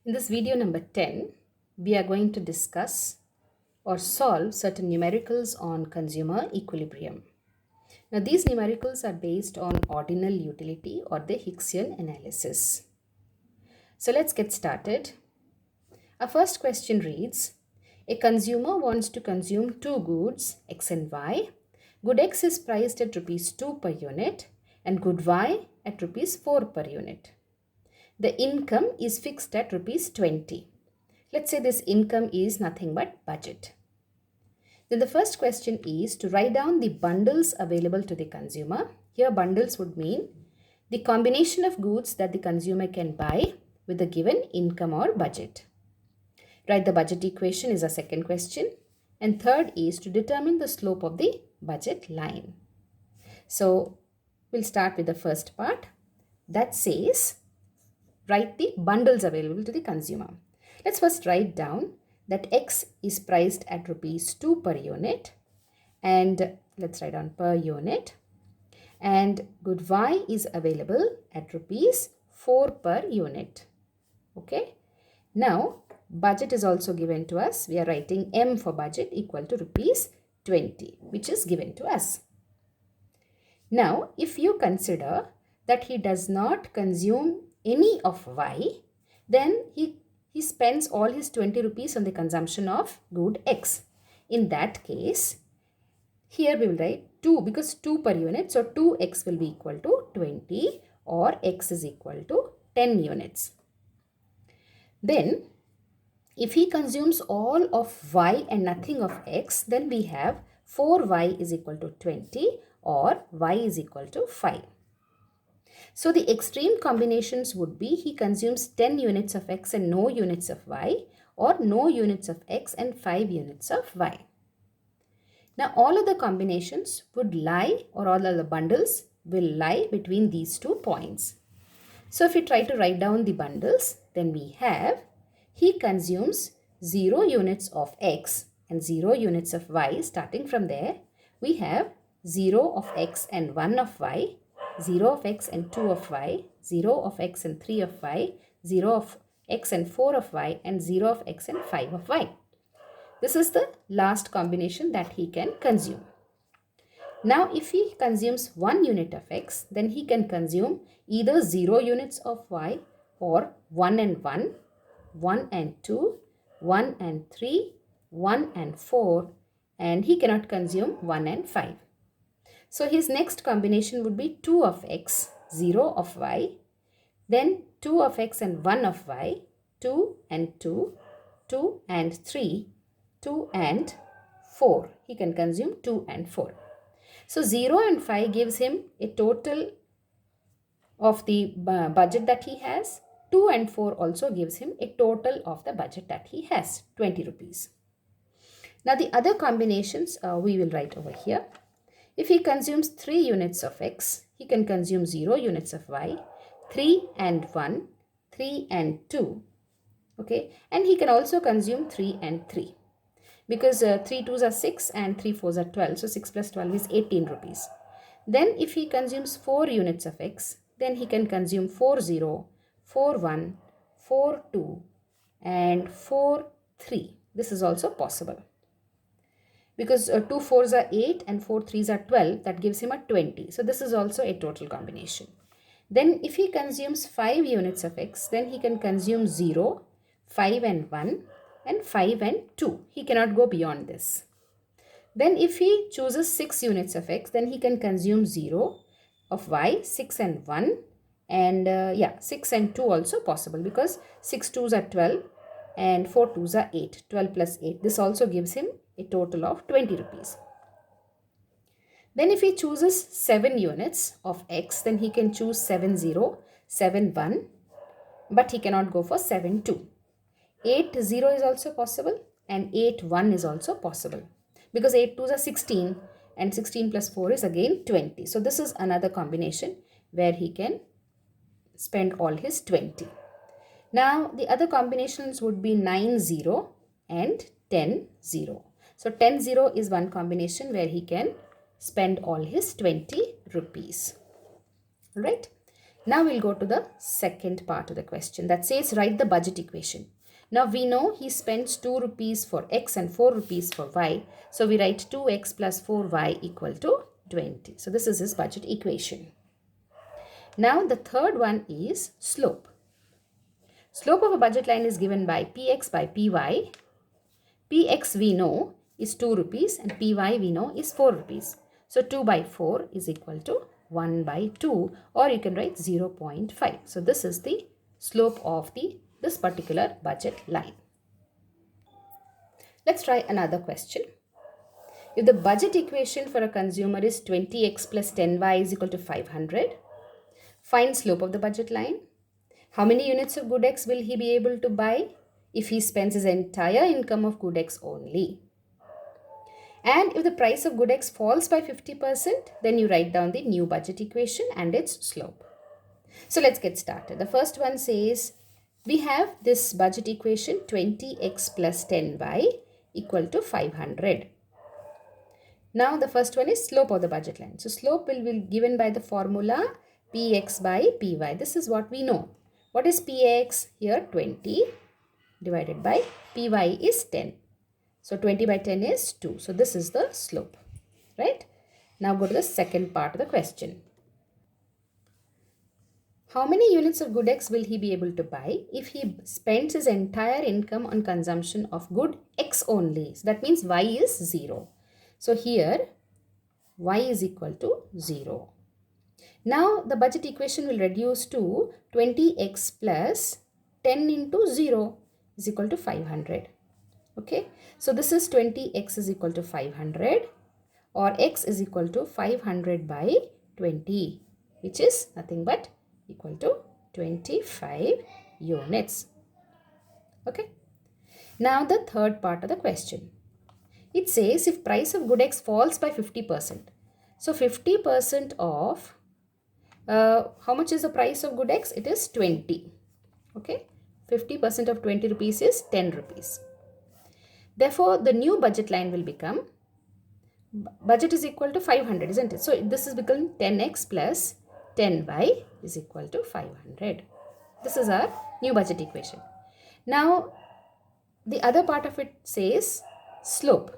In this video number 10, we are going to discuss or solve certain numericals on consumer equilibrium. Now, these numericals are based on ordinal utility or the Hicksian analysis. So, let's get started. Our first question reads, a consumer wants to consume two goods, X and Y. Good X is priced at rupees 2 per unit and good Y at rupees 4 per unit. The income is fixed at rupees 20. Let's say this income is nothing but budget. Then the first question is to write down the bundles available to the consumer. Here bundles would mean the combination of goods that the consumer can buy with the given income or budget. Write the budget equation is a second question. And third is to determine the slope of the budget line. So we'll start with the first part that says write the bundles available to the consumer. Let's first write down that X is priced at rupees 2 per unit, and let's write down per unit, and good Y is available at rupees 4 per unit. Okay. Now budget is also given to us. We are writing M for budget equal to rupees 20, which is given to us. Now if you consider that he does not consume any of Y, then he spends all his 20 rupees on the consumption of good X. In that case, here we will write 2 because 2 per unit. So 2X will be equal to 20 or X is equal to 10 units. Then if he consumes all of Y and nothing of X, then we have 4Y is equal to 20 or Y is equal to 5. So the extreme combinations would be he consumes 10 units of X and no units of Y, or no units of X and 5 units of Y. Now all of the combinations would lie, or all of the bundles will lie between these 2 points. So if we try to write down the bundles, then we have he consumes 0 units of X and 0 units of Y. Starting from there, we have 0 of X and 1 of Y, 0 of X and 2 of Y, 0 of X and 3 of Y, 0 of X and 4 of Y, and 0 of X and 5 of Y. This is the last combination that he can consume. Now if he consumes 1 unit of X, then he can consume either 0 units of Y or 1 and 1, 1 and 2, 1 and 3, 1 and 4, and he cannot consume 1 and 5. So his next combination would be 2 of X, 0 of Y, then 2 of X and 1 of Y, 2 and 2, 2 and 3, 2 and 4. He can consume 2 and 4. So 0 and 5 gives him a total of the budget that he has. 2 and 4 also gives him a total of the budget that he has, 20 rupees. Now the other combinations we will write over here. If he consumes 3 units of X, he can consume 0 units of Y, 3 and 1, 3 and 2. Okay, and he can also consume 3 and 3. Because 3 2s are 6 and 3 4s are 12. So 6 plus 12 is 18 rupees. Then if he consumes 4 units of X, then he can consume 4 0, 4 1, 4 2 and 4 3. This is also possible. Because 2 4s are 8 and 4 3s are 12, that gives him a 20. So this is also a total combination. Then if he consumes 5 units of X, then he can consume 0, 5 and 1 and 5 and 2. He cannot go beyond this. Then if he chooses 6 units of X, then he can consume 0 of Y, 6 and 1 and 6 and 2 also possible because 6 2s are 12 and 4 2s are 8. 12 plus 8. This also gives him a total of 20 rupees. Then if he chooses 7 units of X, then he can choose 7 0, 7 1, but he cannot go for 7 2. 8 0 is also possible and 8 1 is also possible because 8 2s are 16 and 16 plus 4 is again 20. So this is another combination where he can spend all his 20. Now the other combinations would be 9 0 and 10 0. So 10 0 is one combination where he can spend all his 20 rupees. Right? Now we'll go to the second part of the question that says write the budget equation. Now we know he spends 2 rupees for x and 4 rupees for y. So we write 2x plus 4y equal to 20. So this is his budget equation. Now the third one is slope. Slope of a budget line is given by px by py. Px we know is 2 rupees and py we know is 4 rupees. So 2 by 4 is equal to 1 by 2, or you can write 0.5. So this is the slope of this particular budget line. Let's try another question. If the budget equation for a consumer is 20x plus 10y is equal to 500, find slope of the budget line. How many units of good X will he be able to buy if he spends his entire income of good X only? And if the price of good X falls by 50%, then you write down the new budget equation and its slope. So let's get started. The first one says we have this budget equation 20x plus 10y equal to 500. Now the first one is slope of the budget line. So slope will be given by the formula px by py. This is what we know. What is px? Here 20 divided by py is 10. So 20 by 10 is 2. So this is the slope, right? Now go to the second part of the question. How many units of good X will he be able to buy if he spends his entire income on consumption of good X only? So that means Y is 0. So here Y is equal to 0. Now the budget equation will reduce to 20x plus 10 into 0 is equal to 500. Okay, so this is 20x is equal to 500, or x is equal to 500 by 20, which is nothing but equal to 25 units. Okay, now the third part of the question. It says if price of good X falls by 50%. So 50% of how much is the price of good X? It is 20. Okay, 50% of 20 rupees is 10 rupees. Therefore, the new budget line will become, budget is equal to 500, isn't it? So this is becoming 10x plus 10y is equal to 500. This is our new budget equation. Now, the other part of it says slope.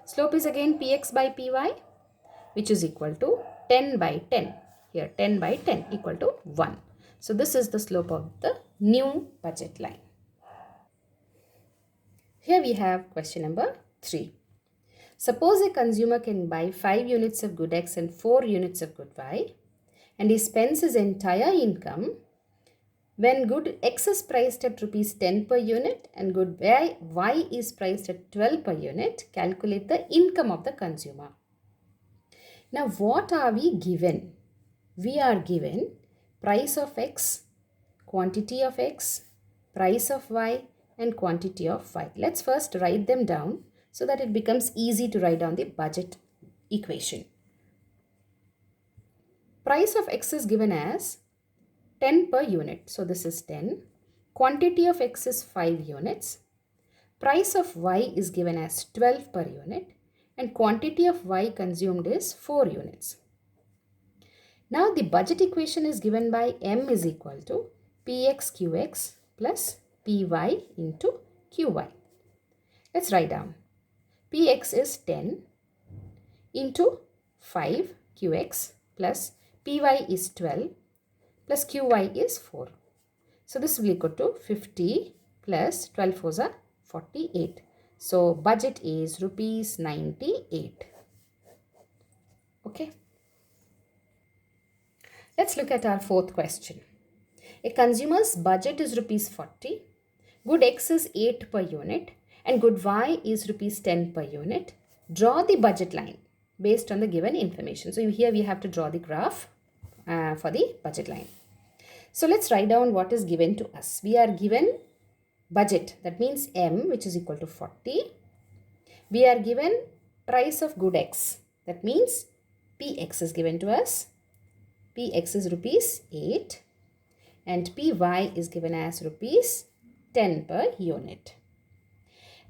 Slope is again px by py, which is equal to 10 by 10. Here 10 by 10 equal to 1. So this is the slope of the new budget line. Here we have question number 3. Suppose a consumer can buy 5 units of good X and 4 units of good Y, and he spends his entire income when good X is priced at rupees 10 per unit and good Y is priced at 12 per unit. Calculate the income of the consumer. Now what are we given? We are given price of X, quantity of X, price of Y, and quantity of Y. Let's first write them down so that it becomes easy to write down the budget equation. Price of X is given as 10 per unit. So this is 10. Quantity of X is 5 units. Price of Y is given as 12 per unit. And quantity of Y consumed is 4 units. Now the budget equation is given by M is equal to Px Qx plus Py into Qy. Let's write down. Px is 10 into 5 Qx plus Py is 12 plus Qy is 4. So this will equal to 50 plus 12 fours are 48. So budget is rupees 98. Okay. Let's look at our fourth question. A consumer's budget is rupees 40. Good X is 8 per unit and good Y is rupees 10 per unit. Draw the budget line based on the given information. So here we have to draw the graph for the budget line. So let's write down what is given to us. We are given budget, that means M, which is equal to 40. We are given price of good X, that means Px is given to us. Px is rupees 8 and Py is given as rupees 10 per unit.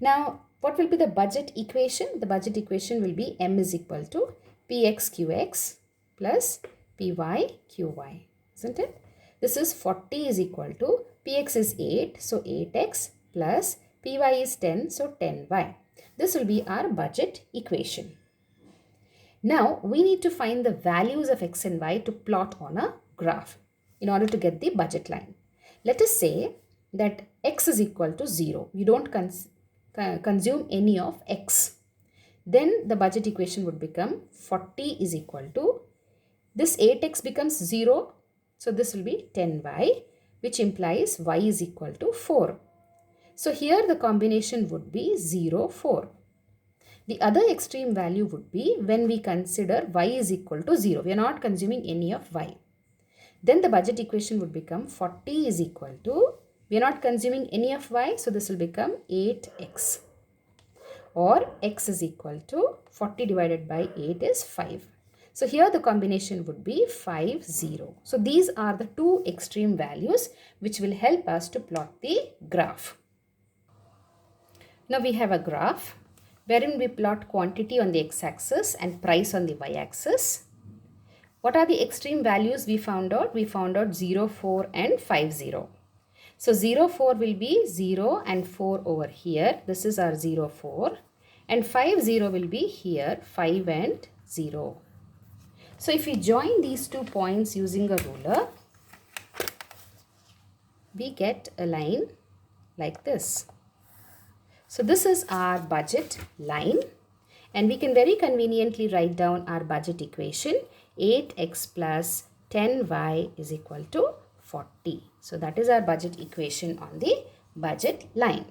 Now, what will be the budget equation? The budget equation will be M is equal to Px Qx plus Py Qy, isn't it? This is 40 is equal to Px is 8, so 8x plus Py is 10, so 10y. This will be our budget equation. Now we need to find the values of x and y to plot on a graph in order to get the budget line. Let us say that x is equal to 0. We don't consume any of x. Then the budget equation would become 40 is equal to, this 8x becomes 0. So this will be 10y, which implies y is equal to 4. So here the combination would be 0, 4. The other extreme value would be when we consider y is equal to 0. We are not consuming any of y. Then the budget equation would become 40 is equal to, we are not consuming any of y, so this will become 8x. Or x is equal to 40 divided by 8 is 5. So here the combination would be 5, 0. So these are the two extreme values which will help us to plot the graph. Now we have a graph wherein we plot quantity on the x-axis and price on the y-axis. What are the extreme values we found out? We found out 0, 4 and 5, 0. So 0, 4 will be 0 and 4 over here. This is our 0, 4. And 5, 0 will be here, 5 and 0. So if we join these 2 points using a ruler, we get a line like this. So this is our budget line, and we can very conveniently write down our budget equation. 8x plus 10y is equal to 40. So that is our budget equation on the budget line.